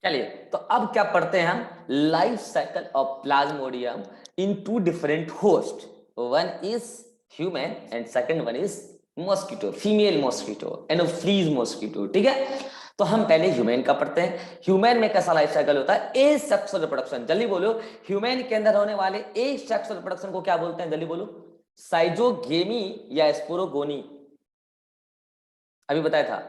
चलिए तो अब क्या पढ़ते हैं हम, life cycle of plasmodium in two different host, one is human and second one is mosquito, female mosquito, anopheles mosquito. ठीक है, तो हम पहले ह्यूमन का पढ़ते हैं। ह्यूमन में कैसा लाइफ साइकिल होता है, ए सेक्सुअल रिप्रोडक्शन। जल्दी बोलो, ह्यूमन के अंदर होने वाले ए सेक्सुअल रिप्रोडक्शन को क्या बोलते हैं, जल्दी बोलो। साइजोगेमी या स्पोरोगोनी, अभी बताया था।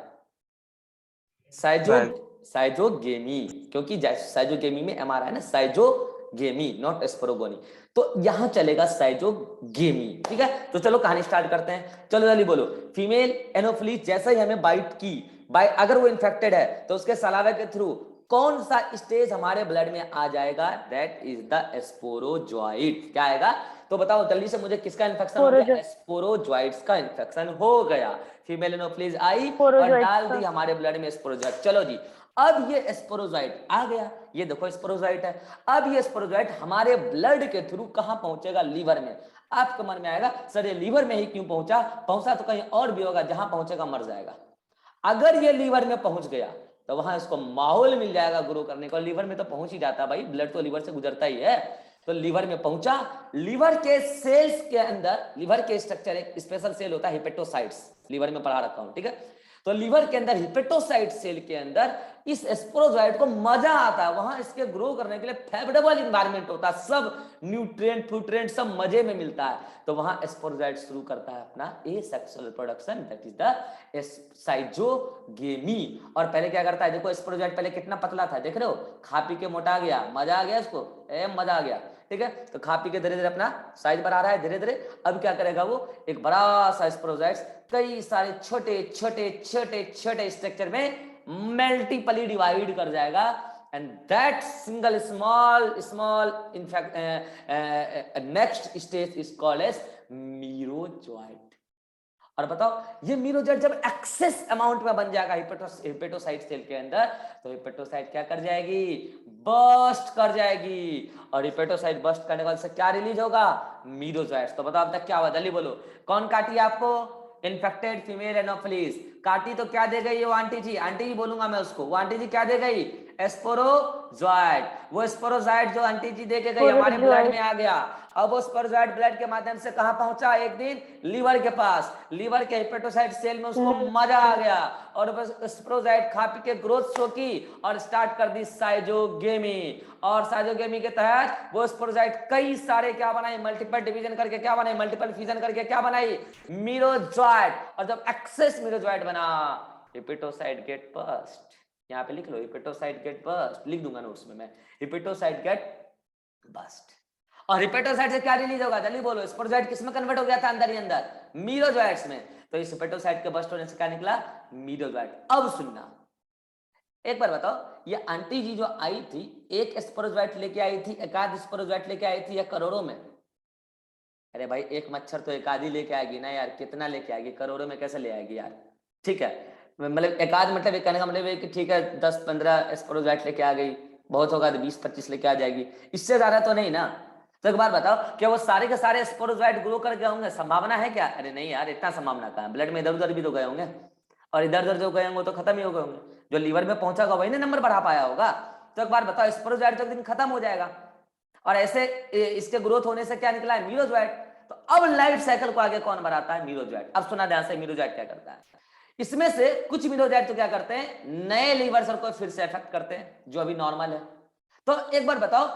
साइजो शायद साइजोगेमी, क्योंकि साइजोगेमी में एम आ रहा है ना, साइजोगेमी नॉट स्पोरोगोनी। तो यहां चलेगा साइजोगेमी। ठीक है, तो चलो कहानी स्टार्ट करते हैं। चलो जल्दी बोलो, फीमेल एनोफिलीज जैसे ही हमें बाइट की, बाई अगर वो इन्फेक्टेड है तो उसके सलावे के थ्रू कौन सा स्टेज हमारे ब्लड में आ जाएगा, दैट इज द स्पोरोजोइट। क्या आएगा, तो बताओ जल्दी से मुझे, किसका इन्फेक्शन हो गया, स्पोरोजोइट्स का इन्फेक्शन हो गया। फीमेल एनोफिलीज आई और डाल दी हमारे ब्लड में स्पोरोजोइट। चलो जी, अब ये स्पोरोजोइट आ गया, ये देखो स्पोरोजोइट है। अब ये स्पोरोजोइट हमारे ब्लड के थ्रू कहां पहुंचेगा, लीवर में। आपके मन में आएगा सर ये लीवर में ही क्यों पहुंचा, पहुंचा तो कहीं और भी होगा, जहां पहुंचेगा मर जाएगा। अगर ये लीवर में पहुंच गया तो वहां इसको माहौल मिल जाएगा ग्रो करने का। लीवर में तो पहुंच ही जाता भाई, ब्लड तो लीवर से गुजरता ही है। तो लीवर में पहुंचा, लीवर के सेल्स के अंदर, लीवर के स्ट्रक्चर एक स्पेशल सेल होता है हिपेटोसाइट्स, लीवर में पढ़ा रखा हूं। ठीक है, तो लीवर के अंदर हिपेटोसाइट सेल के अंदर इस स्पोरोजोइट को मजा आता है, वहां इसके ग्रो करने के लिए फेवरेबल इन्वायरमेंट होता है, सब न्यूट्रिएंट फ्यूट्रिएंट सब मजे में मिलता है। तो वहां स्पोरोजोइट शुरू करता है अपना asexual production, that is the schizogamy. और पहले क्या करता है, देखो स्पोरोजोइट पहले कितना पतला था, देख रहे हो, खा पी के मोटा गया, मजा आ गया इसको, मजा आ गया। ठीक है, तो खा पी के धीरे धीरे अपना साइज बढ़ा रहा है धीरे धीरे। अब क्या करेगा वो, एक बड़ा सा स्पोरोजोइट्स कई सारे छोटे छोटे छोटे छोटे स्ट्रक्चर में मल्टीपली डिवाइड कर जाएगा, and that single small small in fact next stage is called as merozoite. और बताओ, ये मीरोजोइट जब एक्सेस अमाउंट में बन जाएगा हिपेटोसाइट सेल के अंदर, तो हिपेटोसाइट क्या कर जाएगी, बर्स्ट कर जाएगी। और हिपेटोसाइट बर्स्ट करने के बाद से क्या रिलीज होगा, मीरोजोइट्स। तो बताओ अब तक क्या हुआ, जल्दी बोलो, कौन काटी आपको, इन्फेक्टेड फीमेल एनोफिलीज काटी, तो क्या दे गई वो आंटी जी, आंटी जी बोलूंगा मैं उसको, वो आंटी जी क्या दे गई, स्पोरोजोइट। वो स्पोरोजोइट जो आंटी जी दे के गई हमारे ब्लड में आ गया। अब वो स्पोरोजोइट ब्लड के माध्यम से कहां पहुंचा, एक दिन लीवर के पास, लीवर के हिपेटोसाइट सेल में उसको मजा आ गया, और बस स्पोरोजोइट खा पी के ग्रोथ शो की और स्टार्ट कर दी साइजोगेमी। और साइजोगेमी के तहत वो स्पोरोजोइट कई सारे क्या बनाई, मल्टीपल डिवीजन करके क्या बनाई, मल्टीपल फ्यूजन करके क्या बनाई, मीरोजोइट। और जब एक्सेस मीरोजोइट बना, हिपेटोसाइट गेट बर्स्ट। यहां पे लिख लो, हिपेटोसाइट गेट बर्स्ट, लिख दूंगा नोट्स में मैं, हिपेटोसाइट गेट बर्स्ट। और हिपेटोसाइट से क्या रिलीज होगा, जल्दी बोलो, स्पोरोजोइट किसमें कन्वर्ट हो गया था, अंदर ही अंदर मीरोजोइट्स में। तो इस हिपेटोसाइट के बर्स्ट होने से क्या निकला, मीरोजोइट। अब सुनना, एक बार बताओ, ये आंटी जी जो आई थी, एक स्पोरोजोइट लेके आई थी, एकाध स्पोरोजोइट लेके आई थी, या करोड़ों में। अरे भाई एक मच्छर तो एक आधी लेके आएगी ना यार, कितना लेके आएगी, करोड़ों में कैसे ले आएगी यार। ठीक है, मतलब एक आध, मतलब कहने का मतलब है कि ठीक है 10-15 स्पोरोजोइट लेके आ गई, बहुत होगा तो 20-25 लेके आ जाएगी, इससे ज्यादा तो नहीं ना। तो एक बार बताओ, क्या वो सारे के सारे स्पोरोजोइट ग्रो कर गए होंगे, संभावना है क्या, अरे नहीं यार, इतना संभावना कहाँ है, ब्लड में इधर उधर भी तो गए होंगे, और इधर उधर जो गए होंगे तो खत्म ही हो गए होंगे, जो लीवर में पहुंचा होगा वही ना नंबर बढ़ा पाया होगा। तो एक बार बताओ, स्पोरोजोइट तो एक दिन खत्म हो जाएगा, और ऐसे इसके ग्रोथ होने से क्या निकला है, मीरोजोइट। तो अब लाइफ साइकिल को आगे कौन बढ़ाता है, मीरोजोइट। अब सुना ध्यान से, मीरोजोइट क्या करता है, इसमें से कुछ मीरोजोइट तो क्या करते हैं, नए लीवर सेल को फिर से अफेक्ट करते हैं जो अभी नॉर्मल है। तो एक बार बताओ,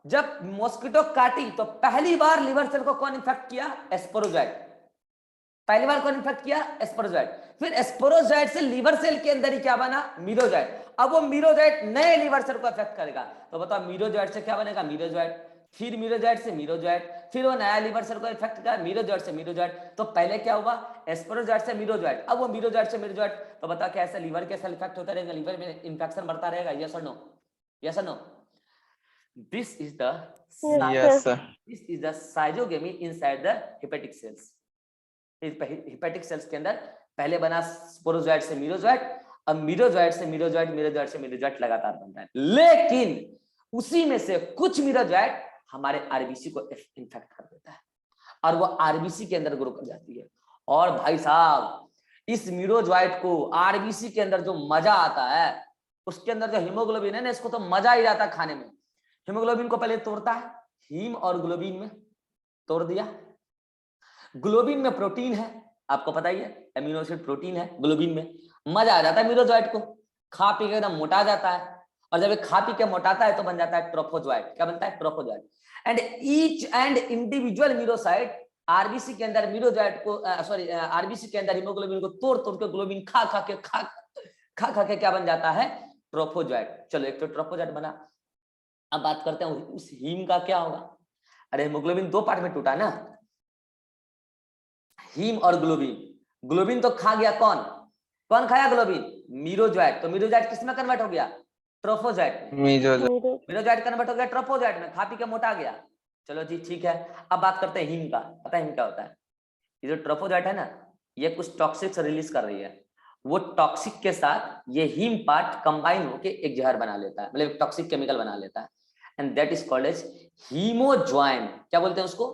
जब मॉस्किटो काटी तो पहली बार लीवर सेल को कौन इन्फेक्ट किया, स्पोरोजोइट। पहली बार कौन इन्फेक्ट किया, स्पोरोजोइट। फिर स्पोरोजोइट से लीवर सेल के अंदर ही क्या बना, मीरोजोइट। अब वो मीरोजोइट नए लीवर सेल को अफेक्ट करेगा, तो बताओ मीरोजोइट से क्या बनेगा, मीरोजोइट। फिर मीरोजोइट से मीरोजोइट, फिर वो नया लीवर सेल को इफेक्ट किया, मीरोजोइट से मीरोजोइट। तो पहले क्या हुआ, स्पोरोजोइट से मीरोजोइट, अब वो मीरोजोइट से मीरोजोइट। तो बता क्या ऐसा लीवर के सेल इफेक्ट होता रहेगा, लीवर में इन्फेक्शन बढ़ता रहेगा, यस और नो, यस और no. This is the yes sir. This is the schizogamy inside the hepatic cells. Hepatic cells के अंदर पहले बना स्पोरोजोइट से मीरोजोइट, अब मीरोजोइट से मीरोजोइट, मीरोजोइट से मीरोजोइट लगातार बनता है, लेकिन उसी में से कुछ मीरोजोइट हमारे आरबीसी को इन्फेक्ट कर देता है, और वो आरबीसी के अंदर ग्रो कर जाती है। और भाई साहब, इस मीरोजोइट को आरबीसी के अंदर जो मजा आता है, उसके अंदर जो हीमोग्लोबिन है ना, इसको तो मजा ही आता है खाने में। हीमोग्लोबिन को पहले तोड़ता है, हीम और ग्लोबिन में तोड़ दिया। ग्लोबिन में प्रोटीन है, आपको पता ही है, एमिनो एसिड प्रोटीन है ग्लोबिन में। मजा आ जाता है मीरोजॉइट को, खा पी के एकदम मोटा जाता है। और जब ये खा पी के मोटाता है तो बन जाता है ट्रोफोजॉइट। क्या बनता है? Trophozoite. And each and individual merozoite RBC के अंदर मीरोजॉइट को सॉरी आरबीसी के अंदर हीमोग्लोबिन को तोड़ तोड़ के ग्लोबिन खा खा के क्या बन जाता है? ट्रोफोजॉइट। चलो एक तो ट्रोफोजॉइट बना। अब बात करते हैं उस हीम का क्या होगा। अरे हीमोग्लोबिन दो पार्ट में टूटा ना, हीम और ग्लोबिन। ग्लोबिन तो खा गया कौन? कौन खाया ग्लोबिन? मीरोजॉइट। तो मीरोजॉइट किस में कन्वर्ट हो गया? ट्रोफोजॉइट में। मीरोजॉइट कन्वर्ट हो गया ट्रोफोजॉइट में, खा पी के मोटा गया। चलो जी ठीक है। अब बात करते हैं हीम का। पता है हीम क्या होता है? ये जो ट्रोफोजॉइट है ना, ये कुछ टॉक्सिक्स रिलीज कर रही है। वो टॉक्सिक के साथ ये हीम पार्ट कंबाइन होके एक जहर बना लेता है, मतलब टॉक्सिक केमिकल बना लेता है। And that is called as haemozoin. क्या बोलते हैं उसको?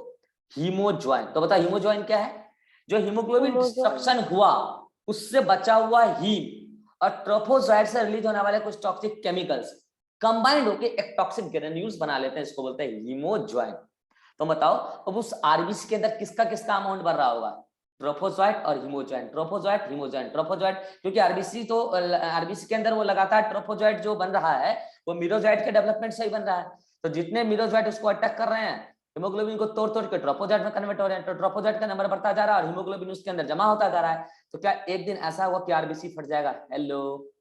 हीमोज्वाइन। तो बता हीमोज्वाइन क्या है? जो हीमोग्लोबिन डिस्ट्रक्शन हुआ उससे बचा हुआ हीम और ट्रोफोजॉइट से रिलीज होने वाले कुछ टॉक्सिक केमिकल्स कंबाइंड होके एक टॉक्सिक ग्रेन्यूल्स बना लेते हैं, इसको बोलते हैं हीमोज्वाइन। तो बताओ अब उस आरबीसी के अंदर किसका किसका अमाउंट बढ़ रहा होगा? ट्रोफोजॉइट और हीमोज्वाइन, ट्रोफोजॉइट हीमोज्वाइन, ट्रोफोजॉइट। क्योंकि आरबीसी के अंदर वो लगातार ट्रोफोजॉइट जो बन रहा है वो मीरोजॉइट के डेवलपमेंट से ही बन रहा है। तो जितने मीरोजॉइट उसको अटैक कर रहे हैं, हीमोग्लोबिन को तोड़ तोड़ के ट्रोफोजॉइट में कन्वर्ट हो रहे हैं। तो ट्रोफोजॉइट का नंबर बढ़ता जा रहा है और हीमोग्लोबिन उसके अंदर जमा होता जा रहा है। तो क्या एक दिन ऐसा हुआ कि आरबीसी फट जाएगा? हेलो,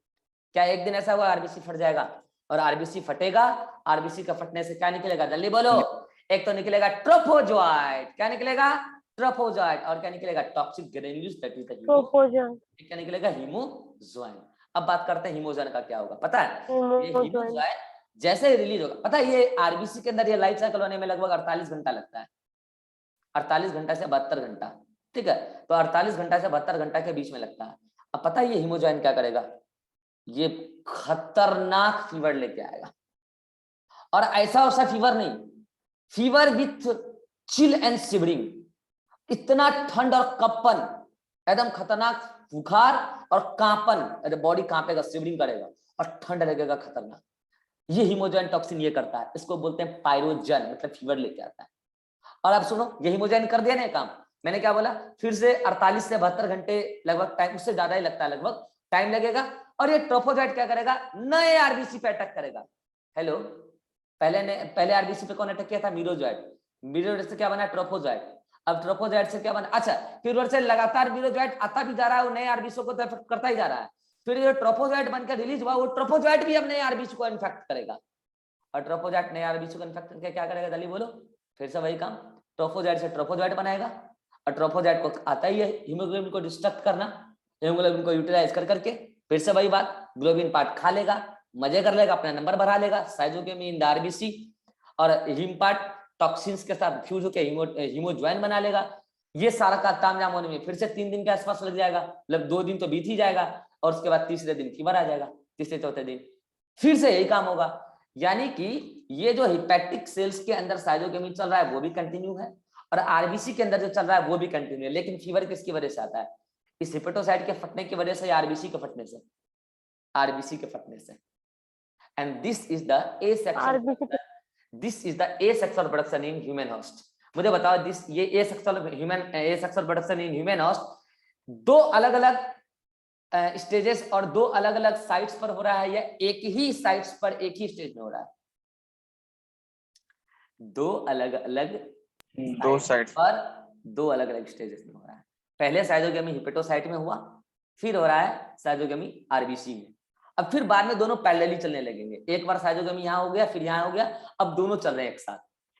क्या एक दिन ऐसा हुआ आरबीसी फट जाएगा? और आरबीसी फटेगा, आरबीसी का फटने से क्या निकलेगा? जल्दी बोलो। एक तो निकलेगा ट्रोफोजॉइट। क्या निकलेगा? ट्रोफोजॉइट। और क्या निकलेगा? Toxic granules, that is the haemozoin. क्या निकलेगा? हीमोज्वाइन। अब बात करते हैं हीमोज्वाइन का क्या होगा। पता है ये हीमोज्वाइन जैसे रिलीज होगा, पता है ये आरबीसी के अंदर ये लाइफ साइकिल होने में लगभग 48 घंटा लगता है। 48 घंटा से 72 घंटा, ठीक है। तो 48 घंटा से 72 घंटा के बीच में लगता है। अब पता है ये हीमोज्वाइन क्या करेगा? ये खतरनाक फीवर लेके आएगा। और ऐसा वैसा फीवर नहीं, fever with chill and shivering. इतना ठंड और कपन, एकदम खतरनाक बुखार और कांपन, बॉडी कांपेगा, शिवरिंग करेगा और ठंड लगेगा खतरनाक। ये हीमोज्वाइन टॉक्सिन ये करता है, इसको बोलते हैं पायरोजन, मतलब फीवर लेके आता है। और अब सुनो, ये हीमोज्वाइन कर दिया ना काम। मैंने क्या बोला फिर से? 48 से 72 घंटे लगभग टाइम, उससे ज्यादा ही लगता है, लगभग टाइम लगेगा। और ये ट्रोफोजॉइट क्या करेगा? नए आरबीसी पे अटैक करेगा। हेलो, पहले आरबीसी पे कौन अटैक किया था? मीरोजॉइट। मीरोजॉइट से क्या बना? ट्रोफोजॉइट। अब ट्रोफोजॉइट से क्या बना? अच्छा, फिर से लगातार मीरोजॉइट आता भी जा रहा है, वो नए आरबीसी को तो इफेक्ट करता ही जा रहा है। फिर जो ट्रोफोजॉइट बनकर रिलीज हुआ, वो ट्रोफोजॉइट भी अब नए आरबीसी को इन्फेक्ट करेगा। और ट्रोफोजॉइट नए आरबीसी को इन्फेक्ट करके क्या करेगा? जल्दी बोलो। फिर से वही काम, ट्रोफोजॉइट से ट्रोफोजॉइट बनाएगा। और ट्रोफोजॉइट को आता ही है हीमोग्लोबिन को डिस्ट्रक्ट करना, हीमोग्लोबिन को यूटिलाइज करके फिर से वही बात, ग्लोबिन पार्ट खा लेगा, मजे कर लेगा, अपना नंबर बढ़ा लेगा, साइटोकेमी इन द आरबीसी। और हीम पार्ट टॉक्सिन्स के साथ फ्यूज होकर हीमोज्वाइन बना लेगा। ये सारा का तामझाम होने में फिर से 3 दिन के आसपास लग जाएगा, मतलब 2 दिन तो बीत ही जाएगा। और उसके बाद तीसरे दिन फीवर आ जाएगा, तीसरे चौथे दिन फिर से यही काम होगा। यानी कि ये जो हिपैटिक सेल्स के अंदर साइटोकेमी चल रहा है वो भी कंटिन्यू है, और आरबीसी के अंदर जो चल रहा है वो भी कंटिन्यू है। लेकिन फीवर किसकी वजह से आता है? इस हिपेटोसाइट के फटने की वजह से या आरबीसी के फटने से? आरबीसी के फटने से। And this is the asexual production in human host. मुझे बताओ दिस ये asexual production in human host दो अलग अलग स्टेजेस और दो अलग अलग साइट्स पर हो रहा है या एक ही साइट्स पर एक ही स्टेज में हो रहा है? दो अलग अलग साइट्स पर दो अलग अलग स्टेजेस में हो रहा है। पहले साइटोकेमी हिपेटोसाइट में हुआ, फिर हो रहा है साइटोकेमी आरबीसी में। अब फिर बाद में दोनों पैरेलली चलने लगेंगे। एक बार साइटोकेमी यहाँ हो गया, फिर यहाँ हो गया, अब दोनों चल रहे हैं एक साथ,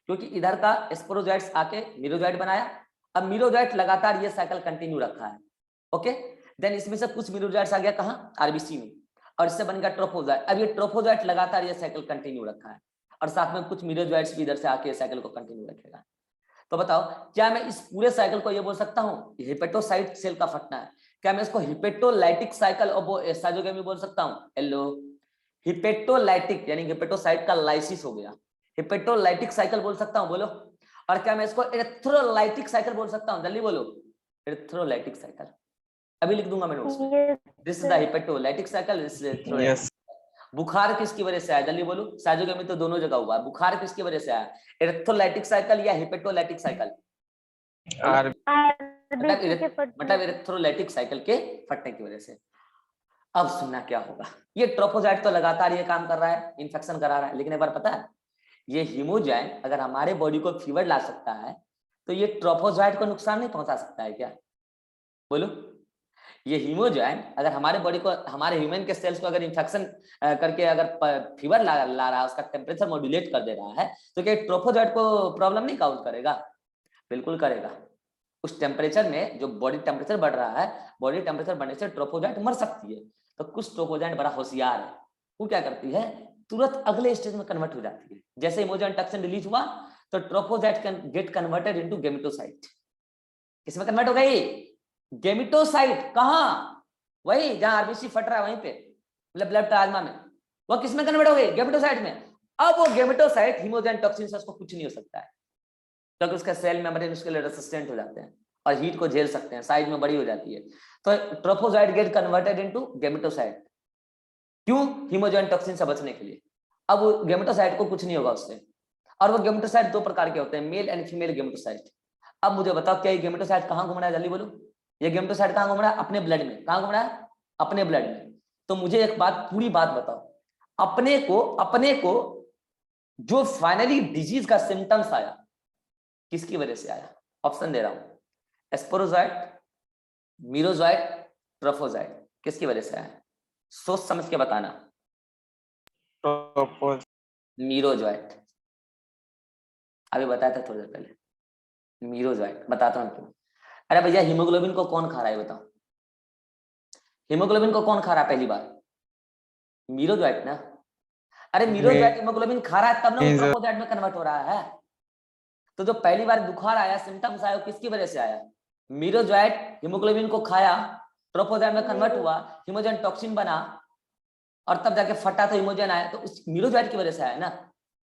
क्योंकि इधर का स्पोरोजॉइट्स आके मीरोजॉइट बनाया। अब मीरोजॉइट लगातार ये साइकिल कंटिन्यू रखा है। ओके, देन इसमें से कुछ मीरोजॉइट्स आ गया कहाँ? आरबीसी में, और इससे बन गया ट्रोफोजॉइट। अब ये ट्रोफोजॉइट लगातार ये साइकिल कंटिन्यू रखा है, और साथ में कुछ मीरोजॉइट्स भी इधर से आके साइकिल को कंटिन्यू रखेगा। तो बताओ, क्या मैं इस पूरे साइकिल को ये बोल सकता हूँ हिपेटोसाइट सेल का फटना है? क्या मैं इसको हिपेटोलाइटिक साइकिल और साइटोकेमी बोल सकता हूँ? हेलो, हिपेटोलाइटिक यानी हिपेटोसाइट का लाइसिस हो गया, हिपेटोलाइटिक साइकिल बोल सकता हूँ, बोलो। और क्या मैं इसको एरिथ्रोलाइटिक साइकिल बोल सकता हूँ? जल्दी बोलो, एरिथ्रोलाइटिक साइकिल। अभी लिख दूंगा मैं नोट्स में, this is the hepatolytic cycle, this is erythrolytic. बुखार किसकी वजह से आया, जल्दी बोलो। साइजोगेमी तो दोनों जगह हुआ है, बुखार किसकी वजह से आया, इलेक्ट्रोलाइटिक साइकिल या हिपेटोलाइटिक साइकिल, मतलब इलेक्ट्रोलाइटिक साइकिल के फटने की वजह से। अब सुनना क्या होगा, ये ट्रोफोजाइट तो लगातार ये काम कर रहा है, इन्फेक्शन करा रहा है, लेकिन एक बार पता है ये हीमोजाइट अगर हमारे बॉडी को फीवर ला सकता है तो ये ट्रोफोजाइट को नुकसान नहीं पहुंचा सकता है क्या, बोलो। ये हीमोजाइट अगर हमारे बॉडी को, हमारे ह्यूमन के सेल्स को अगर इन्फेक्शन करके अगर फीवर ला रहा है, उसका टेम्परेचर मॉड्यूलेट कर दे रहा है, तो क्या ट्रोफोजाइट को प्रॉब्लम नहीं काउज करेगा, बिल्कुल करेगा। उस टेम्परेचर में जो बॉडी टेम्परेचर बढ़ रहा है, बॉडी टेम्परेचर बढ़ने से ट्रोफोजाइट मर सकती है। तो कुछ ट्रोफोजाइट बड़ा होशियार है, वो क्या करती है, तुरंत अगले स्टेज में कन्वर्ट हो जाती है। जैसे इमोजन टॉक्सिन रिलीज हुआ तो trophozoite can get converted into gametocyte. किसमें कन्वर्ट हो गई, गेमेटोसाइट। कहां, वही जहां आरबीसी फट रहा है वहीं पे, मतलब ब्लड प्लाज्मा में, वो किसमें कन्वर्ट हो गई, गेमेटोसाइट में। अब वो गेमेटोसाइट हीमोजन टॉक्सिन से उसको कुछ नहीं हो सकता है, क्योंकि उसका सेल मेम्ब्रेन उसके लिए रेसिस्टेंट हो जाते हैं और हीट को झेल सकते हैं, साइज में बड़ी हो जाती है। तो ट्रोफोजाइट गेट कन्वर्टेड इनटू गेमेटोसाइट, क्यों, हीमोजन टॉक्सिन से बचने के लिए। अब गेमेटोसाइट को कुछ नहीं होगा उससे। और वो गेमेटोसाइट दो प्रकार के होते हैं, मेल एंड फीमेल गेमेटोसाइट। अब मुझे बताओ क्या ये गेमेटोसाइट कहां घूम रहा है, जल्दी बोलो। ये गेमेटोसाइट कहां घूम रहा है, अपने ब्लड में। कहां घूम रहा है, अपने ब्लड में। तो मुझे एक बात, पूरी बात बताओ, अपने को जो फाइनली डिजीज का सिम्टम्स आया किसकी वजह से आया, ऑप्शन दे रहा हूं, एस्पोरोजाइट, मीरोजाइट, ट्रोफोजाइट, किसकी वजह से आया, सोच समझ के बताना। मीरोजाइट, अभी बताया था थोड़ी देर पहले, मीरोजाइट, बताता हूं क्यों। अरे भैया हीमोग्लोबिन को कौन खा रहा है बताओ, हीमोग्लोबिन को कौन खा रहा है पहली बार, मीरोजाइट ना। अरे मीरोजाइट हीमोग्लोबिन खा रहा है तब ना वो ट्रोफोजाइट में कन्वर्ट हो रहा है। तो जो पहली बार बुखार आया, सिम्टम्स आया, किसकी वजह से आया, मीरोजाइट हीमोग्लोबिन को खाया, ट्रोफोजाइट में कन्वर्ट हुआ, हीमोजन टॉक्सिन बना और तब जाके फटा तो हीमोजन आया, तो उस मीरोजाइट की वजह से आया ना।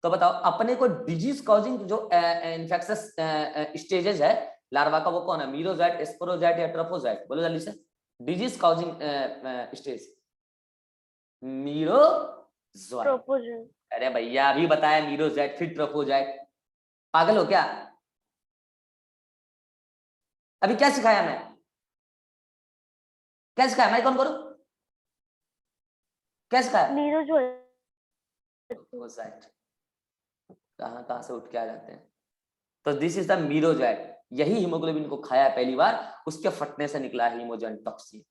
तो बताओ अपने को डिजीज कॉजिंग जो इन्फेक्शस स्टेजेस है लार्वा का, वो कौन है, मीरोजाइट, एस्पोरोजाइट या ट्रोफोजाइट, बोलो जल्दी से। Disease causing stage merozoite. अरे भैया अभी बताया मीरोजाइट फिर ट्रोफोजाइट, पागल हो क्या, अभी क्या सिखाया मैं, क्या सिखाया मैं, कौन करूं, क्या सिखाया, कहां से उठ के आ जाते हैं। तो दिस इज द मीरोजाइट, यही हीमोग्लोबिन को खाया पहली बार, उसके फटने से निकला है हीमोजन टॉक्सिन,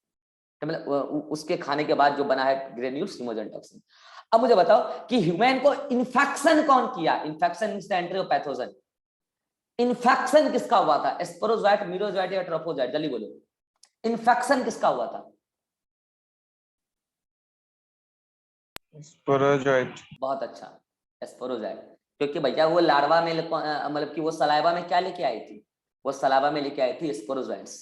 मतलब उसके खाने के बाद जो बना है ग्रेन्यूल्स, हीमोजन टॉक्सिन। अब मुझे बताओ कि ह्यूमन को इन्फेक्शन कौन किया, infection is the entry of pathogen, infection किसका हुआ था, एस्पोरोजाइट, मीरोजाइट या ट्रोफोजाइट, जल्दी बोलो, इन्फेक्शन किसका हुआ था, एस्पोरोजाइट। बहुत अच्छा, एस्पोरोजाइट, क्योंकि भैया वो लार्वा में मतलब कि वो सलाइवा में क्या लेके आई थी, वो सलाइवा में लेके आई थी एस्पोरोजाइट्स।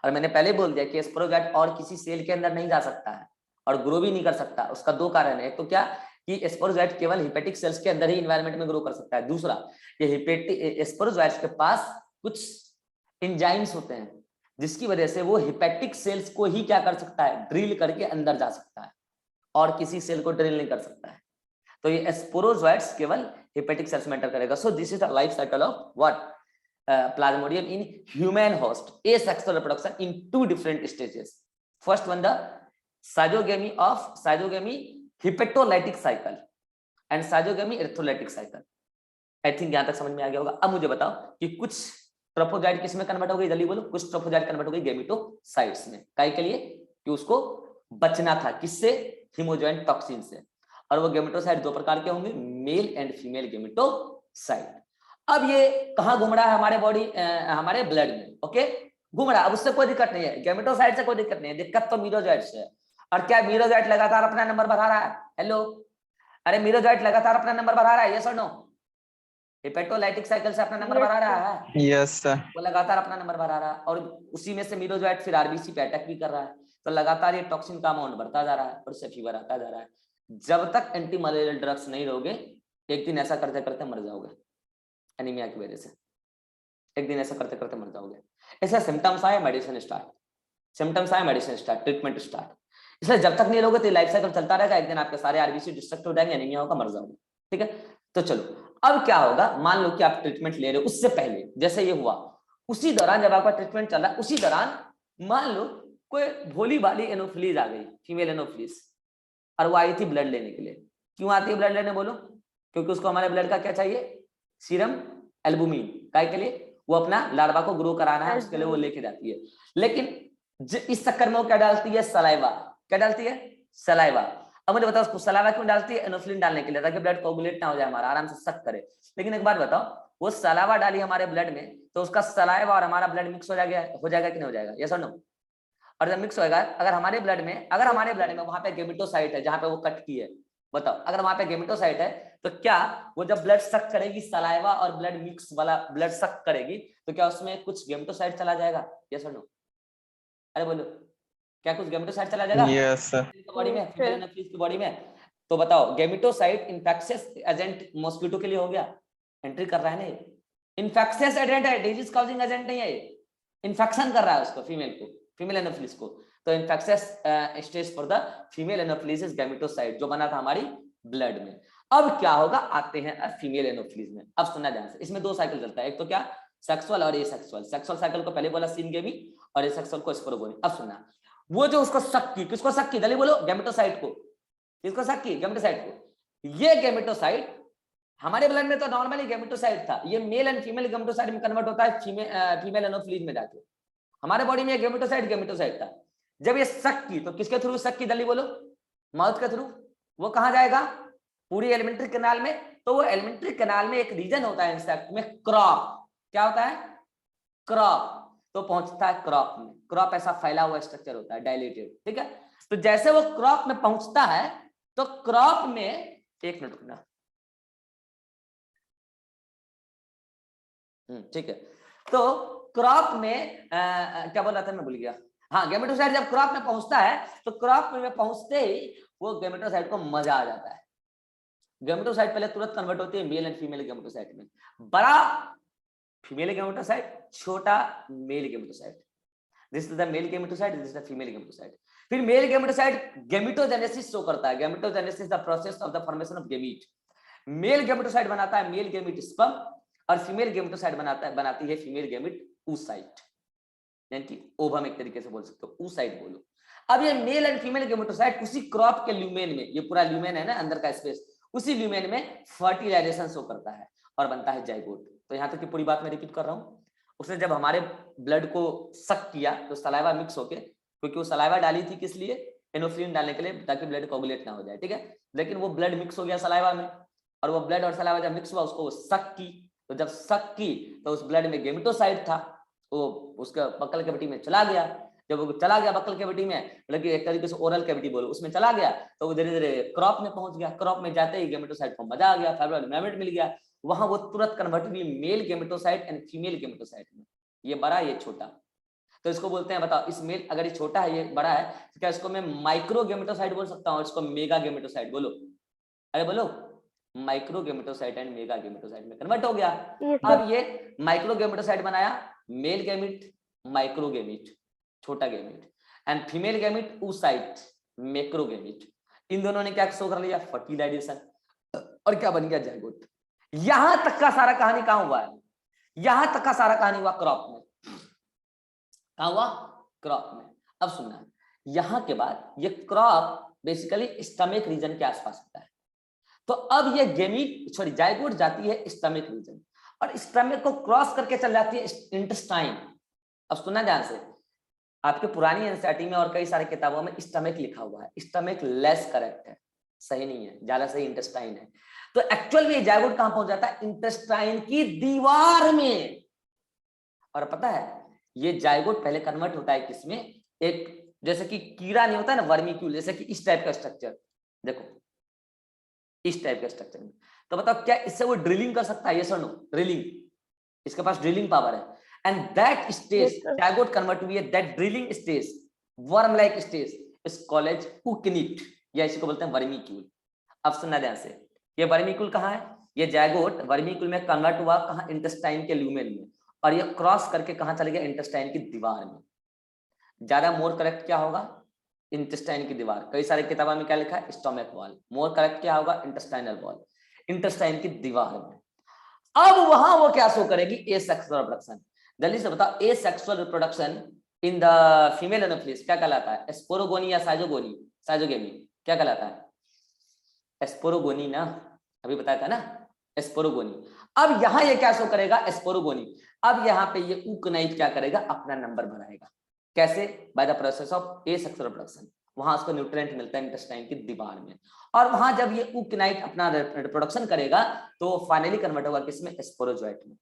और मैंने पहले बोल दिया कि एस्पोरोजाइट और किसी सेल के अंदर नहीं जा सकता है और ग्रो भी नहीं कर सकता, उसका दो कारण है, तो क्या कि एस्पोरोजाइट केवल हिपेटिक सेल्स के अंदर ही इन्वायरमेंट में ग्रो कर सकता है, दूसरा ये हिपेटिक एस्पोरोजाइट्स के पास कुछ एंजाइम्स होते हैं जिसकी वजह से वो हिपेटिक सेल्स को ही क्या कर सकता है, ड्रिल करके अंदर जा सकता है और किसी सेल को ड्रिल नहीं कर सकता है। तो ये एस्पोरोजाइट्स केवल हिपेटिक सेल्स में एंटर करेगा। So this is the life cycle of what, plasmodium in human host, asexual reproduction in two different stages. First one, the cytogamy hepatolytic cycle and cytogamy erythrolytic cycle. I think यहां तक समझ में आ गया होगा। अब मुझे बताओ कि कुछ ट्रोफोजाइट किस में कन्वर्ट हो गई, जल्दी बोलो, कुछ ट्रोफोजाइट कन्वर्ट हो गई गेमेटोसाइट्स में, काहे के लिए, कि उसको बचना था किससे, हीमोजॉइंट टॉक्सिन से। और वो गेमेटोसाइट दो प्रकार के होंगे, मेल एंड फीमेल गेमेटोसाइट। अब ये कहां घूम रहा है, हमारे बॉडी हमारे ब्लड में, ओके घूम रहा है, अब उससे कोई दिक्कत नहीं है, गेमेटोसाइट से कोई दिक्कत नहीं है, दिक्कत तो मीरोजाइट से है। और क्या मीरोजाइट लगातार अपना नंबर बढ़ा रहा है, हेलो, अरे मीरोजाइट लगातार अपना नंबर बढ़ा रहा है, यस और नो, हिपेटोलाइटिक साइकिल से अपना नंबर बढ़ा रहा है, यस सर, वो लगातार अपना नंबर बढ़ा रहा है और उसी में से मीरोजाइट फिर आरबीसी पे अटैक भी कर रहा है, तो लगातार ये टॉक्सिन का अमाउंट बढ़ता जा रहा है और उससे फीवर आता जा रहा है। जब तक एंटी मलेरियल ड्रग्स नहीं लोगे एक दिन ऐसा करते करते मर जाओगे एनीमिया की वजह से, एक दिन ऐसा करते करते मर जाओगे। ऐसा सिम्टम्स आए मेडिसिन स्टार्ट, सिम्टम्स आए मेडिसिन स्टार्ट, ट्रीटमेंट स्टार्ट। इसलिए जब तक नहीं लोगे तो लाइफ साइकिल चलता रहेगा, एक दिन आपके सारे आरबीसी डिस्ट्रक्ट हो जाएंगे, एनीमिया होगा, मर जाओगे। ठीक है, तो चलो अब क्या होगा, मान लो कि आप ट्रीटमेंट ले रहे हो, उससे पहले जैसे ये हुआ, उसी दौरान जब आपका ट्रीटमेंट चल रहा है, उसी दौरान मान लो कोई भोली भाली एनोफिलीज आ गई, फीमेल एनोफिलीज, और वो आई थी ब्लड लेने के लिए। क्यों आती है ब्लड लेने बोलो? क्योंकि उसको हमारे ब्लड का क्या चाहिए, सीरम एल्बुमिन, काय के लिए, वो अपना लार्वा को ग्रो कराना है, उसके लिए वो लेके जाती है। लेकिन इस चक्कर में वो क्या डालती है, सलाइवा। क्या डालती है, सलाइवा। अब मुझे बताओ उसको सलाइवा क्यों डालती है, एनोफ्लिन डालने के लिए, ताकि ब्लड कोगुलेट ना हो जाए हमारा, आराम से सक करे। लेकिन एक बात बताओ, वो सलाइवा डाली हमारे ब्लड में, तो उसका सलाइवा और हमारा ब्लड मिक्स हो जाएगा कि नहीं हो जाएगा, यस और नो? और जब मिक्स होएगा, अगर हमारे ब्लड में वहां पे गेमेटोसाइट है जहां पे वो कट की है, बताओ अगर वहां पे गेमेटोसाइट है, तो क्या वो जब ब्लड सक करेगी, सलाइवा और ब्लड मिक्स वाला ब्लड सक करेगी, तो क्या उसमें कुछ गेमेटोसाइट चला जाएगा, यस और नो? अरे बोलो, क्या कुछ गेमेटोसाइट चला जाएगा यस बॉडी में, फीमेल एनाफिलीज की बॉडी में? तो बताओ, गेमेटोसाइट इन्फेक्शियस एजेंट मॉस्किटो के लिए हो गया, एंट्री कर रहा है ना, इन्फेक्शियस एजेंट है, डिजीज कॉजिंग एजेंट नहीं है, इन्फेक्शन कर रहा है उसको, फीमेल एनाफिलीज को। तो infectious stage for the female Anopheles is gametocyte, जो बना था हमारी ब्लड में। अब क्या होगा, आते हैं फीमेल एनाफिलीज में। अब सुनना ध्यान से, इसमें दो साइकिल चलता है, एक तो क्या, सेक्सुअल और एसेक्सुअल। सेक्सुअल साइकिल को पहले बोला सिनगेमी, और एसेक्सुअल को स्पोरोगोनी। अब सुनना, वो जो उसको शक की, किसको शक की, जल्दी बोलो, गेमेटोसाइट को। किसको शक की, गेमेटोसाइट को। ये गेमेटोसाइट हमारे ब्लड में तो नॉर्मली गेमेटोसाइट था, ये मेल एंड फीमेल गेमेटोसाइट में कन्वर्ट होता है फीमेल एनाफिलीज में जाके। हमारे बॉडी में गेमेटोसाइट था। जब ये शक की, तो किसके थ्रू शक की, जल्दी बोलो, माउथ के थ्रू। वो कहां जाएगा, पूरी एलिमेंट्री कैनाल में। तो वो एलिमेंट्री कैनाल में एक रीजन होता है इंसेक्ट में, क्रॉप। क्या होता है, क्रॉप। तो पहुंचता है क्रॉप में। क्रॉप ऐसा फैला हुआ स्ट्रक्चर होता है, डायलेटेड, ठीक है। तो जैसे वो क्रॉप में पहुंचता है, तो क्रॉप में, एक मिनट रुकना, ठीक है। तो क्रॉप में क्या बोल रहा था मैं, भूल गया। हाँ, गेमेटोसाइट जब क्रॉप में पहुंचता है, तो क्रॉप में पहुंचते ही वो गेमेटोसाइट को मजा आ जाता है। गेमेटोसाइट पहले तुरंत कन्वर्ट होती है मेल एंड फीमेल गेमेटोसाइट में। बड़ा फीमेल गेमेटोसाइट, छोटा male gametocyte. This is the male gametocyte, this is the female gametocyte. फिर मेल गेमेटोसाइट गेमेटोजेनेसिस शो करता है। Gametogenesis the process of the formation of gamete. Male gametocyte बनाता है male gamete sperm, और female gametocyte बनाती है female gamete oocyte, यानी कि ओवम, एक तरीके से बोल सकते हो, oocyte बोलो। अब ये मेल एंड फीमेल गेमेटोसाइट उसी क्रॉप के ल्यूमेन में, ये पूरा ल्यूमेन है ना अंदर का स्पेस, उसी ल्यूमेन में फर्टिलाइजेशन शो करता है और बनता है जाइगोट। तो यहाँ तक की पूरी बात मैं रिपीट कर रहा हूँ। उसने जब हमारे ब्लड को सक किया, तो सलाइवा मिक्स होके, क्योंकि वो सलाइवा डाली थी किस लिए, एनोफ्लिन डालने के लिए, ताकि ब्लड कोगुलेट ना हो जाए, ठीक है। लेकिन वो ब्लड मिक्स हो गया सलाइवा में, और वो ब्लड और सलाइवा जब मिक्स हुआ, उसको सक की। तो जब सक की, तो उस ब्लड में गेमेटोसाइट था, वो उसका बक्कल कैविटी में चला गया। जब वो चला गया बक्कल कैविटी में, मतलब कि एक तरीके से ओरल कैविटी बोलो, उसमें चला गया, तो वो धीरे धीरे क्रॉप में पहुंच गया। क्रॉप में जाते ही गेमेटोसाइट को मजा आ गया, फाइब्रोइड मेमेट मिल गया, वहां वो तुरंत कन्वर्ट हुई male gametocyte and female gametocyte में। ये बड़ा, ये छोटा। तो इसको बोलते हैं, बताओ, इस मेल, अगर ये छोटा है, ये बड़ा है, तो क्या इसको मैं माइक्रो गेमेटोसाइट बोल सकता हूँ, इसको मेगा गेमेटोसाइट बोलो? अरे बोलो, micro gametocyte and mega gametocyte में कन्वर्ट हो गया। अब ये माइक्रो गेमेटोसाइट बनाया, मेल गैमिट, माइक्रो गैमिट, छोटा gamete, and female gamete oocyte, macro gamete. इन दोनों ने क्या शो कर लिया, फर्टिलाइजेशन, और क्या बन गया, जाइगोट। यहां तक का सारा कहानी कहां हुआ है, यहां तक का सारा कहानी हुआ क्रॉप में। कहां हुआ, क्रॉप में। अब सुनना, यहां के बाद ये क्रॉप बेसिकली स्टमक रीजन के आसपास होता है। तो अब ये गेमीट, सॉरी, जाइगोट जाती है स्टमक रीजन, और स्टमक को क्रॉस करके चल जाती है इंटेस्टाइन। अब सुनना ध्यान से, आपके पुरानी एनसीईआरटी में और कई सारी किताबों में स्टमक लिखा हुआ है, स्टमक लेस करेक्ट है, सही नहीं है, ज्यादा सही इंटेस्टाइन है। तो एक्चुअल में ये जाइगोट कहां पहुंच जाता है, इंटेस्टाइन की दीवार में। और पता है, ये जाइगोट पहले कन्वर्ट होता है किसमें, एक जैसे कि कीड़ा नहीं होता है ना, वर्मिक्यूल, जैसे कि इस टाइप का स्ट्रक्चर, देखो इस टाइप का स्ट्रक्चर में। तो बताओ, क्या इससे वो ड्रिलिंग कर सकता है, यस और नो? ड्रिलिंग, इसके पास ड्रिलिंग पावर है। And that stage, zygote convert हुई है, that drilling stage, worm like stage is called as ookinete, या इसी को बोलते हैं वर्मिक्यूल। अब सुनना ध्यान से, ये वर्मिक्यूल कहां है, ये जाइगोट वर्मिक्यूल में कन्वर्ट हुआ कहां, इंटेस्टाइन के ल्यूमेन में, और ये क्रॉस करके कहां चले गया, इंटेस्टाइन की दीवार में। ज्यादा मोर करेक्ट क्या होगा, इंटेस्टाइन की दीवार। कई सारे किताबों में क्या लिखा है, स्टोमक वॉल, मोर करेक्ट क्या होगा, इंटेस्टाइनल वॉल, इंटेस्टाइन की दीवार में। अब वहां वो क्या शो करेगी, एसेक्सुअल रिप्रोडक्शन। जल्दी से बताओ, asexual reproduction in the female Anopheles क्या कहलाता है, स्पोरोगोनी या साइजोगोनी, साइजोगेमी क्या कहलाता है, स्पोरोगोनी ना, अभी बताया था ना, स्पोरोगोनी। अब यहां ये क्या शो करेगा, स्पोरोगोनी। अब यहाँ पे ये ऊकनाइट क्या करेगा, अपना नंबर बढ़ाएगा। कैसे, by the process of asexual reproduction. वहां उसको न्यूट्रिएंट मिलता है इंटेस्टाइन की दीवार में, और वहां जब ये ऊकनाइट अपना रिप्रोडक्शन करेगा तो फाइनली कन्वर्ट होगा किसमें, स्पोरोजोइट में।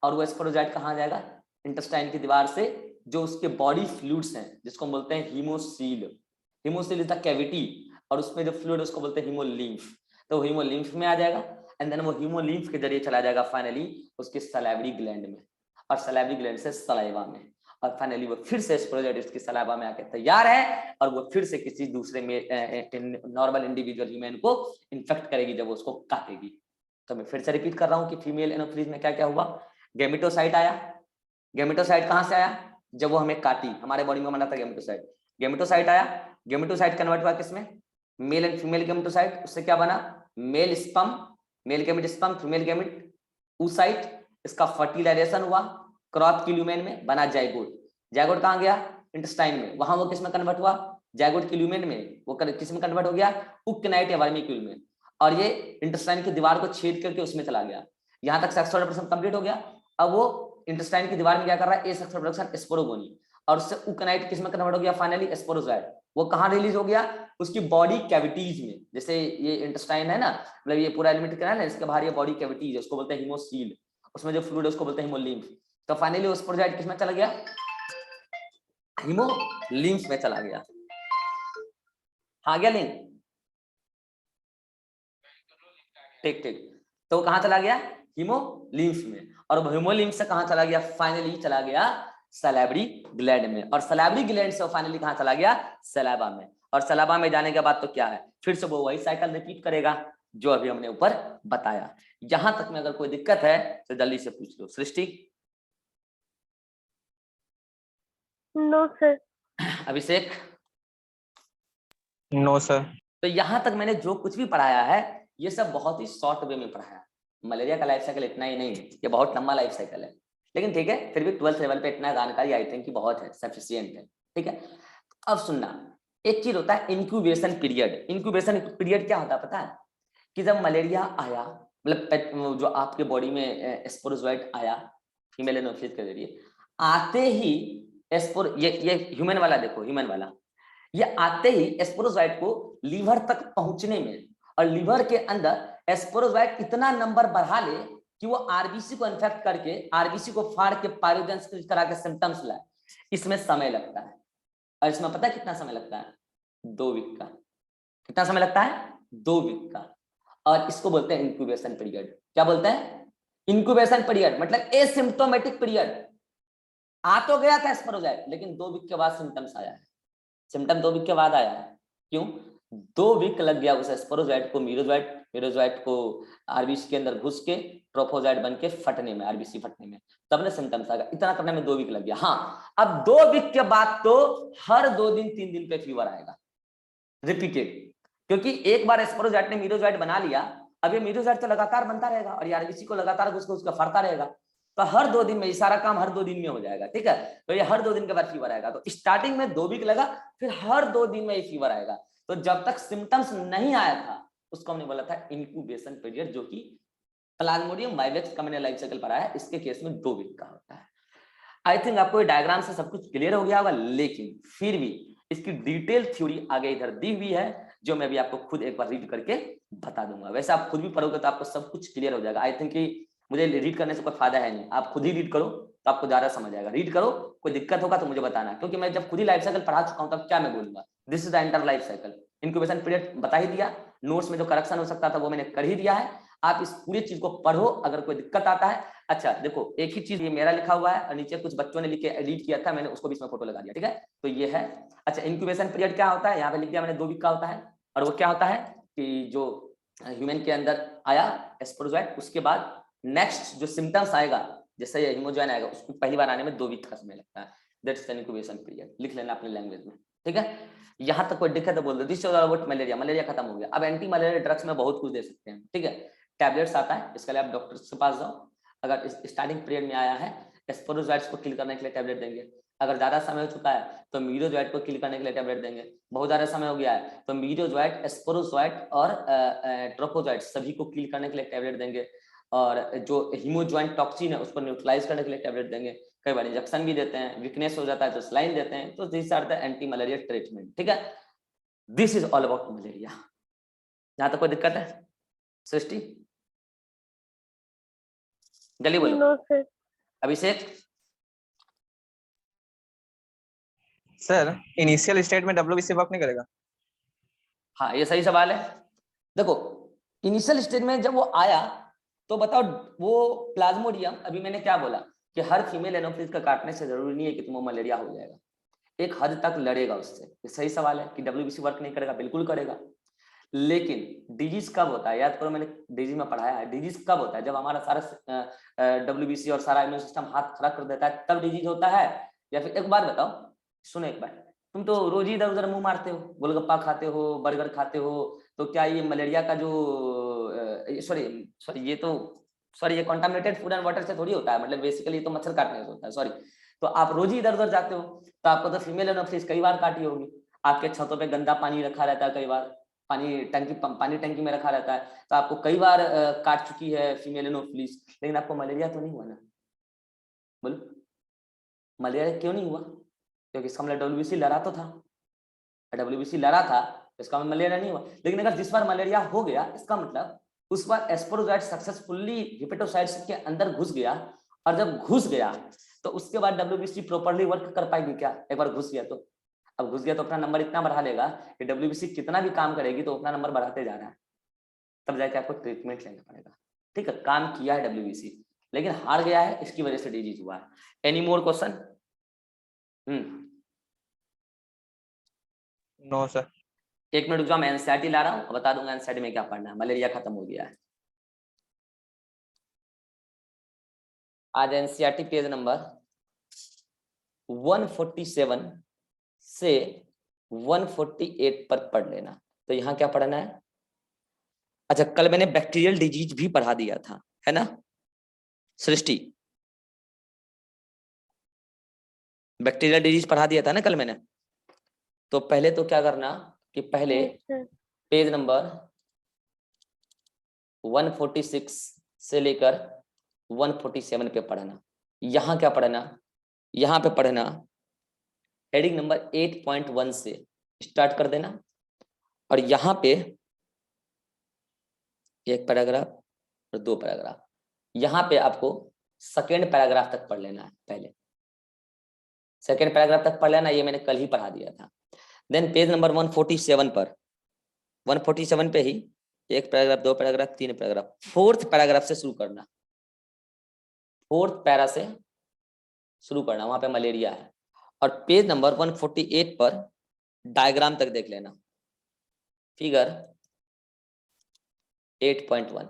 और वो स्पोरोजोइट कहाँ जाएगा, इंटेस्टाइन की दीवार से जो उसके बॉडी फ्लूइड्स हैं, जिसको हम बोलते हैं haemocoel, haemocoel is the cavity, और उसमें जो फ्लूइड उसको बोलते हैं हीमोलिम्फ, तो हीमोलिम्फ में आ जाएगा, एंड देन वो हीमोलिम्फ के जरिए चला जाएगा फाइनली उसके सलाइवरी ग्लैंड में, और सलाइवरी ग्लैंड से सलाइवा में, और फाइनली वो फिर से स्पोरोजोइट उसकी सलाइवा में आके तैयार है, और वो फिर से किसी दूसरे में नॉर्मल इंडिविजुअल ह्यूमन को इन्फेक्ट करेगी जब वो उसको काटेगी। तो मैं फिर से रिपीट कर रहा हूँ कि फीमेल एनोफिलीज में क्या क्या हुआ, गेमेटोसाइट आया, गेमेटोसाइट कहां से आया, जब वो हमें काटी, हमारे बॉडी में बना था गेमेटोसाइट, गेमेटोसाइट आया, गेमेटोसाइट कन्वर्ट हुआ किसमें, मेल एंड फीमेल गेमेटोसाइट, उससे क्या बना, mail sperm, male gamete sperm, female gamete oocyte, इसका फर्टिलाइजेशन हुआ, क्रॉप की ल्यूमेन में बना जाइगोट, जाइगोट कहां गया, इंटेस्टाइन में, वहां वो किसमें कन्वर्ट हुआ, जाइगोट की ल्यूमेन में, वो किस में कन्वर्ट हो गया, ऊकनाइट या वर्मिक्यूल में, और ये इंटेस्टाइन की दीवार को छेद करके उसमें चला गया। यहां तक सेक्सुअल रिप्रोडक्शन कंप्लीट हो गया। अब वो इंटेस्टाइन की दीवार में क्या कर रहा है, एसेक्सुअल रिप्रोडक्शन, स्पोरोगोनी, और उससे ऊकनाइट किसमें कन्वर्ट हो गया, फाइनली स्पोरोजोइट। वो कहां रिलीज हो गया, उसकी बॉडी कैविटीज में, जैसे ये इंटेस्टाइन है ना, मतलब ये पूरा एलिमेंट कैनाल है, इसके बाहर ये बॉडी कैविटीज है, उसको बोलते हैं हीमोसील, उसमें जो फ्लूइड है उसको बोलते हैं हीमोलिम्फ। तो फाइनली वो स्पोरोजोइट किसमें चला गया, हीमोलिम्फ में चला गया। हाँ गया लिंक, ठीक ठीक, तो कहां चला गया, हीमोलिम्फ में, और हीमोलिम्फ से कहां चला गया, फाइनली चला गया सलाइवरी ग्लैंड में, और सलाइवरी ग्लैंड से फाइनली कहां चला गया, सलाइवा में, और सलाइवा में जाने के बाद तो क्या है, फिर से वो वही साइकिल रिपीट करेगा जो अभी हमने ऊपर बताया। यहां तक में अगर कोई दिक्कत है तो जल्दी से पूछ लो। सृष्टि, नो सर। अभिषेक, नो सर। तो यहां तक मैंने जो कुछ भी पढ़ाया है ये सब बहुत ही शॉर्ट वे में पढ़ाया। मलेरिया का लाइफ साइकिल इतना ही नहीं है, ये बहुत लंबा लाइफ साइकिल है, लेकिन ठीक है, फिर भी 12th लेवल पे इतना जानकारी आई थिंक कि बहुत है, सफिशिएंट है, ठीक है। अब सुनना, एक चीज होता है इंक्यूबेशन पीरियड। इंक्यूबेशन पीरियड क्या होता है पता है, कि जब मलेरिया आया, मतलब जो आपके बॉडी में स्पोरोजोइट आया फीमेल एनोफिलिस के जरिए, आते ही ये ह्यूमन वाला देखो, ह्यूमन वाला ये आते ही स्पोरोजोइट को लीवर तक पहुंचने में, और लीवर के अंदर स्पोरोजोइट इतना नंबर बढ़ा ले कि वो आरबीसी को इन्फेक्ट करके, आरबीसी को फाड़ के पायरोजेंस करा के सिम्टम्स लाए, इसमें समय लगता है। और इसमें पता है कितना समय लगता है, 2 वीक का। कितना समय लगता है, 2 वीक का। और इसको बोलते हैं इंक्यूबेशन पीरियड। क्या बोलते हैं, इंक्यूबेशन पीरियड, मतलब एसिम्प्टोमेटिक पीरियड। आ तो गया था स्पोरोजोइट, लेकिन 2 वीक के बाद सिम्टम्स आया है, सिम्टम 2 वीक के बाद आया है। क्यों, 2 वीक लग गया उस स्पोरोजोइट को मीरोजोइट, मीरोजोइट को आरबीसी के अंदर घुस के ट्रोफोजोइट बन के फटने में, आरबीसी फटने में, तब ने सिम्टम्स आ गया। इतना करने में 2 वीक लग गया। हाँ, अब 2 वीक के बाद तो हर 2 दिन 3 दिन पे फीवर आएगा, रिपीटेड, क्योंकि एक बार स्पोरोजोइट ने मीरोजोइट बना लिया, अब ये मीरोजोइट तो लगातार बनता रहेगा, और आरबीसी को लगातार घुस के उसका फटता रहेगा, तो हर 2 दिन में ये सारा काम हर 2 दिन में हो जाएगा, ठीक है। तो ये हर 2 दिन के बाद फीवर आएगा। तो स्टार्टिंग में 2 वीक लगा, फिर हर 2 दिन में ये फीवर आएगा। तो जब तक सिम्टम्स नहीं आया था उसको हमने बोला था इंक्यूबेशन पीरियड, जो कि प्लाज्मोडियम वाइवेक्स का मैंने लाइफ साइकिल पढ़ा है, इसके केस में 2 वीक का होता है। आई थिंक आपको डायग्राम से सब कुछ क्लियर हो गया होगा, लेकिन फिर भी इसकी डिटेल थ्योरी आगे इधर दी हुई है, जो मैं भी आपको खुद एक बार रीड करके बता दूंगा। वैसे आप खुद भी पढ़ोगे तो आपको सब कुछ क्लियर हो जाएगा। आई थिंक कि मुझे रीड करने से कोई फायदा है नहीं, आप खुद ही रीड करो तो आपको ज्यादा समझ आएगा। रीड करो, कोई दिक्कत होगा तो मुझे बताना, क्योंकि मैं जब खुद ही लाइफ साइकिल पढ़ा चुका हूं तब क्या मैं बोलूंगा। This is the entire life cycle. Incubation period बता ही दिया, नोट्स में जो करेक्शन हो सकता था वो मैंने कर ही दिया है। आप इस पूरी चीज को पढ़ो, अगर कोई दिक्कत आता है। अच्छा देखो, एक ही चीज, ये मेरा लिखा हुआ है और नीचे कुछ बच्चों ने लिख के एडिट किया था, मैंने उसको भी इसमें फोटो लगा दिया, ठीक है। तो ये है। अच्छा, इंक्यूबेशन पीरियड क्या होता है, यहाँ पे लिख दिया मैंने, 2 वीक का होता है। और वो क्या होता है कि जो ह्यूमन के अंदर आया स्पोरोजोइट, उसके बाद नेक्स्ट जो सिम्टम्स आएगा, जैसे ये हीमोजोइन आएगा, उसको पहली बार आने में 2 वीक का समय लगता है। That's the incubation period. लिख लेना अपनी लैंग्वेज में, ठीक है, यहाँ तक कोई दिक्कत है बोल दो। This is all about malaria, malaria खत्म हो गया। अब एंटी मलेरिया ड्रग्स में बहुत कुछ दे सकते हैं, ठीक है। टैबलेट्स आता है, इसके लिए आप डॉक्टर के पास जाओ। अगर स्टार्टिंग पीरियड में आया है, स्पोरोजोइट्स को किल करने के लिए टैबलेट देंगे। अगर ज्यादा समय हो चुका है तो मीरोजोइट को किल करने के लिए टैबलेट देंगे। बहुत ज्यादा समय हो गया है तो मीरोजोइट, स्पोरोजोइट और ट्रोपोजोइट सभी को किल करने के लिए टैबलेट देंगे। और जो हीमोजॉइंट टॉक्सिन है उसको न्यूट्रलाइज करने के लिए टैबलेट देंगे। कई बार इंजेक्शन भी देते हैं, वीकनेस हो जाता है तो सलाइन देते हैं। तो this are the anti malaria treatment, ठीक है। This is all about malaria. यहां तक कोई दिक्कत है सृष्टि? जल्दी बोलो। No sir. Abhishek? Sir initial state में डब्ल्यूबीसी वर्क नहीं करेगा? हाँ, ये सही सवाल है। देखो, इनिशियल स्टेज में जब वो आया तो बताओ, वो प्लाज्मोडियम, अभी मैंने क्या बोला कि हर फीमेल एनोफिलिस का काटने से जरूरी नहीं है कि तुम्हें मलेरिया हो जाएगा, एक हद तक लड़ेगा उससे। ये सही सवाल है कि डब्ल्यूबीसी वर्क नहीं करेगा, बिल्कुल करेगा। लेकिन डिजीज कब होता है, याद करो, मैंने डिजीज में पढ़ाया है। डिजीज कब होता है? जब हमारा सारा डब्ल्यूबीसी और सारा इम्यून सिस्टम हाथ खड़ा कर देता है, तब डिजीज होता है। या फिर एक बात बताओ, सुनो एक बार, तुम तो रोज ही इधर उधर मुंह मारते हो, गोलगप्पा खाते हो, बर्गर खाते हो, तो क्या ये मलेरिया का जो सॉरी ये कॉन्टामिनेटेड फूड एंड वाटर से थोड़ी होता है, मतलब बेसिकली तो मच्छर काटने से होता है, सॉरी। तो आप रोज ही इधर उधर जाते हो तो आपको तो फीमेल एनोफिलिस कई बार काटी होगी। आपके छतों पे गंदा पानी रखा रहता है, कई बार पानी टंकी में रखा रहता है, तो आपको कई बार काट चुकी है फीमेल एनोफिलिस, लेकिन आपको मलेरिया तो नहीं हुआ ना? बोलो, मलेरिया क्यों नहीं हुआ? क्योंकि इसका मतलब डब्ल्यूबीसी लड़ा तो था, डब्ल्यूबीसी लड़ा था, इसका मतलब मलेरिया नहीं हुआ। लेकिन अगर जिस बार मलेरिया हो गया, इसका मतलब उस बार एस्पोरोजाइट सक्सेसफुली हिपेटोसाइट्स के अंदर घुस गया, और जब घुस गया तो उसके बाद डब्ल्यूबीसी प्रॉपर्ली वर्क कर पाएगी क्या? एक बार घुस गया तो, अब घुस गया तो अपना नंबर इतना बढ़ा लेगा कि डब्ल्यूबीसी कितना भी काम करेगी तो अपना नंबर बढ़ाते जा रहा है, तब जाके आपको ट्रीटमेंट लेना पड़ेगा, ठीक है। काम किया है डब्ल्यूबीसी, लेकिन हार गया है, इसकी वजह से डिजीज हुआ है। Any more question? No sir. एक मिनट रुक जाओ, मैं एनसीईआरटी ला रहा हूँ, बता दूंगा एनसीईआरटी में क्या पढ़ना है। मलेरिया खत्म हो गया है। आज एनसीईआरटी पेज नंबर 147 से 148 पर पढ़ लेना। तो यहाँ क्या पढ़ना है? अच्छा, कल मैंने बैक्टीरियल डिजीज भी पढ़ा दिया था, है ना सृष्टि? बैक्टीरियल डिजीज पढ़ा दिया था ना कल मैंने। तो पहले तो क्या करना कि पहले यस सर। पेज नंबर 146 से लेकर 147 पे पढ़ना। यहाँ क्या पढ़ना? यहाँ पे पढ़ना हेडिंग नंबर 8.1 से स्टार्ट कर देना, और यहाँ पे एक पैराग्राफ और दो पैराग्राफ, यहाँ पे आपको सेकेंड पैराग्राफ तक पढ़ लेना है। पहले सेकेंड पैराग्राफ तक पढ़ लेना, ये मैंने कल ही पढ़ा दिया था। देन पेज नंबर 147 पर, 147 पे ही एक पैराग्राफ, दो पैराग्राफ, तीन पैराग्राफ, फोर्थ पैराग्राफ से शुरू करना। फोर्थ पैरा से शुरू करना, वहां पे मलेरिया है। और पेज नंबर 148 पर डायग्राम तक देख लेना, फिगर 8.1,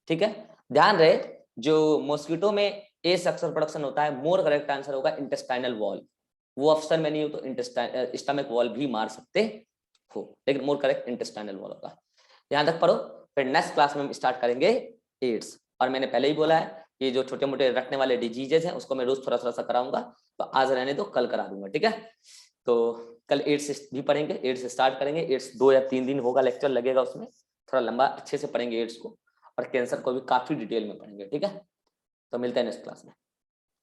ठीक है। ध्यान रहे, जो मॉस्किटो में ए सेक्सुअल प्रोडक्शन होता है, मोर करेक्ट आंसर होगा इंटेस्टाइनल वॉल। वो ऑप्शन में नहीं हो तो स्टमक वॉल भी मार सकते हो, लेकिन मोर करेक्ट इंटेस्टाइनल वॉल होगा। यहाँ तक पढ़ो, फिर नेक्स्ट क्लास में हम स्टार्ट करेंगे एड्स। और मैंने पहले ही बोला है कि जो छोटे मोटे रखने वाले डिजीजेस हैं उसको मैं रोज थोड़ा थोड़ा सा कराऊंगा, तो आज रहने दो, कल करा दूंगा, ठीक है। तो कल एड्स भी पढ़ेंगे, एड्स से स्टार्ट करेंगे। एड्स 2 या 3 दिन होगा, लेक्चर लगेगा उसमें, थोड़ा लंबा अच्छे से पढ़ेंगे एड्स को, और कैंसर को भी काफी डिटेल में पढ़ेंगे, ठीक है। तो मिलते हैं नेक्स्ट क्लास में।